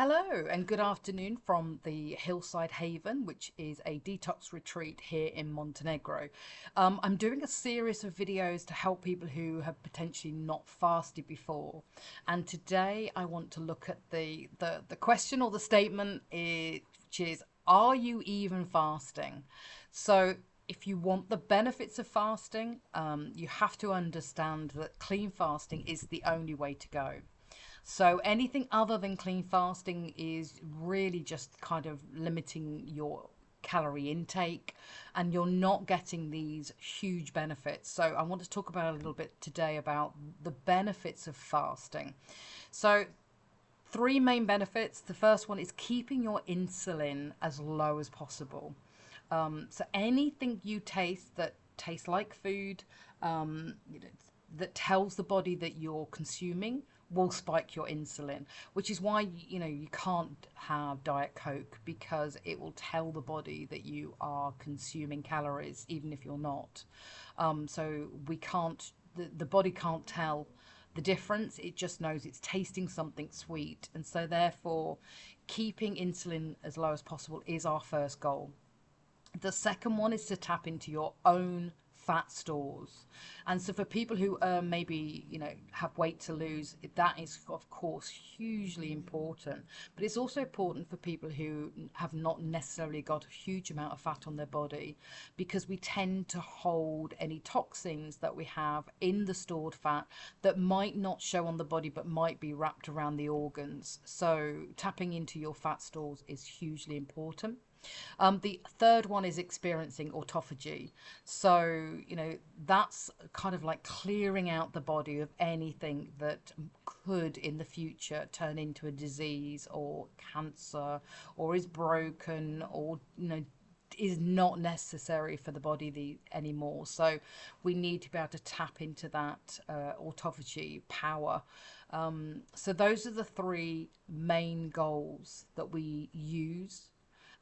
Hello and good afternoon from the Hillside Haven, which is a detox retreat here in Montenegro. I'm doing a series of videos to help people who have potentially not fasted before. And today I want to look at the question or the statement, which is, are you even fasting? So if you want the benefits of fasting, you have to understand that clean fasting is the only way to go. So anything other than clean fasting is really just kind of limiting your calorie intake, and you're not getting these huge benefits. So I want to talk about a little bit today about the benefits of fasting. So three main benefits. The first one is keeping your insulin as low as possible. So anything you taste that tastes like food, you know, that tells the body that you're consuming will spike your insulin, which is why you can't have Diet Coke, because it will tell the body that you are consuming calories even if you're not. So we can't, the body can't tell the difference. It just knows it's tasting something sweet, and so therefore keeping insulin as low as possible is our first goal. The second one is to tap into your own fat stores. And so for people who maybe, have weight to lose, that is, of course, hugely important. But it's also important for people who have not necessarily got a huge amount of fat on their body, because we tend to hold any toxins that we have in the stored fat that might not show on the body but might be wrapped around the organs. So tapping into your fat stores is hugely important. The third one is experiencing autophagy. So, that's kind of like clearing out the body of anything that could in the future turn into a disease or cancer, or is broken, or, is not necessary for the body anymore. So we need to be able to tap into that autophagy power. So those are the three main goals that we use,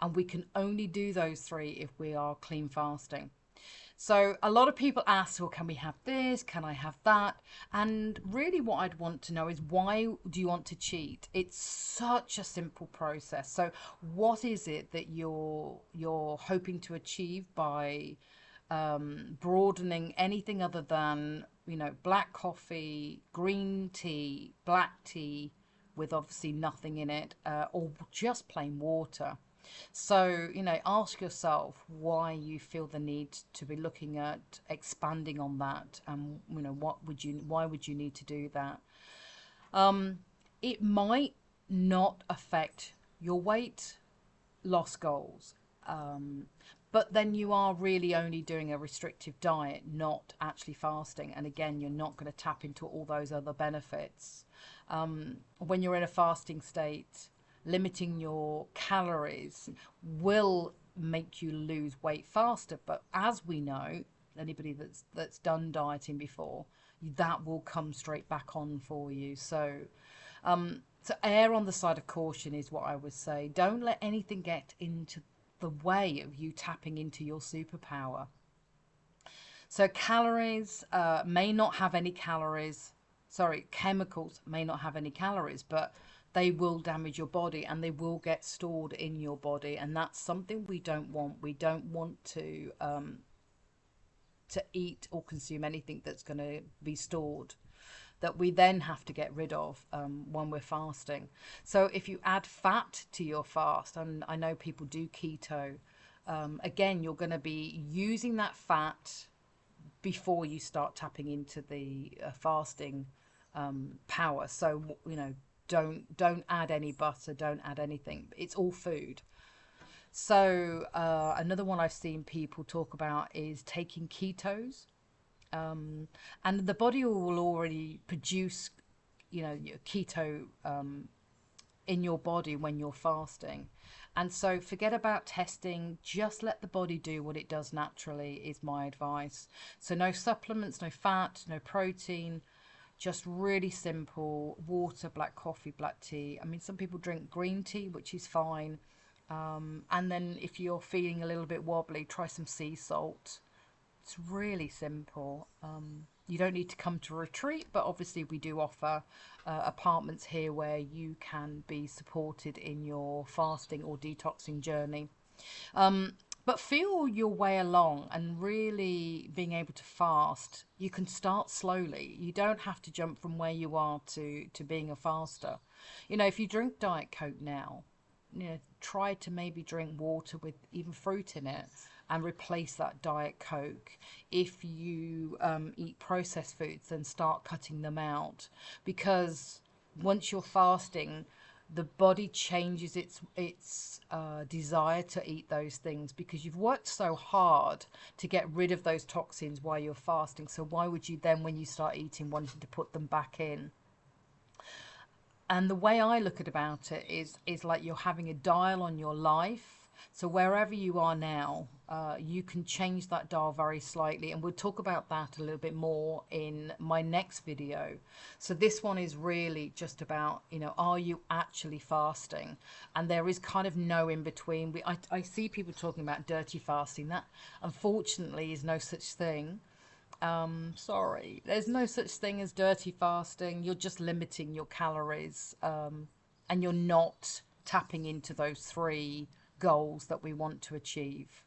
and we can only do those three if we are clean fasting. So a lot of people ask, well, can we have this? Can I have that? And really what I'd want to know is, why do you want to cheat? It's such a simple process. So what is it that you're hoping to achieve by broadening anything other than, black coffee, green tea, black tea with obviously nothing in it, or just plain water? So, ask yourself why you feel the need to be looking at expanding on that. And, why would you need to do that? It might not affect your weight loss goals. But then you are really only doing a restrictive diet, not actually fasting. And again, you're not going to tap into all those other benefits. When you're in a fasting state, limiting your calories will make you lose weight faster. But as we know, anybody that's done dieting before, that will come straight back on for you. So err on the side of caution is what I would say. Don't let anything get into the way of you tapping into your superpower. So calories may not have any calories. Sorry, chemicals may not have any calories, but they will damage your body, and they will get stored in your body, and that's something we don't want. We don't want to eat or consume anything that's going to be stored, that we then have to get rid of when we're fasting. So if you add fat to your fast, and I know people do keto, again, you're going to be using that fat before you start tapping into the fasting power. So don't add any butter, don't add anything. It's all food. So another one I've seen people talk about is taking ketos, and the body will already produce, your keto in your body when you're fasting. And so forget about testing, just let the body do what it does naturally, is my advice. So no supplements, no fat, no protein, just really simple water, black coffee, black tea. I mean, some people drink green tea, which is fine. And then if you're feeling a little bit wobbly, try some sea salt. It's really simple. You don't need to come to a retreat, but obviously we do offer apartments here where you can be supported in your fasting or detoxing journey. But feel your way along and really being able to fast. You can start slowly. You don't have to jump from where you are to being a faster. You know, if you drink Diet Coke now, you know, try to maybe drink water with even fruit in it and replace that Diet Coke. If you eat processed foods, then start cutting them out, because once you're fasting, the body changes its desire to eat those things, because you've worked so hard to get rid of those toxins while you're fasting. So why would you then, when you start eating, wanting to put them back in? And the way I look at about it is like you're having a dial on your life. So wherever you are now, you can change that dial very slightly, and we'll talk about that a little bit more in my next video. So this one is really just about, you know, are you actually fasting? And there is kind of no in between. I see people talking about dirty fasting. That unfortunately is no such thing. Sorry, there's no such thing as dirty fasting. You're just limiting your calories, and you're not tapping into those 3 goals that we want to achieve.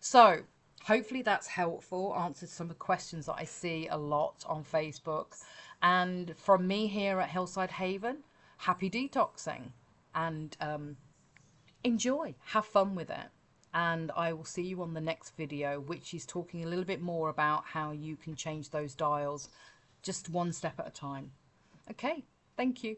So hopefully that's helpful, answered some of the questions that I see a lot on Facebook. And from me here at Hillside Haven, happy detoxing, and enjoy, have fun with it. And I will see you on the next video, which is talking a little bit more about how you can change those dials just one step at a time. Okay, thank you.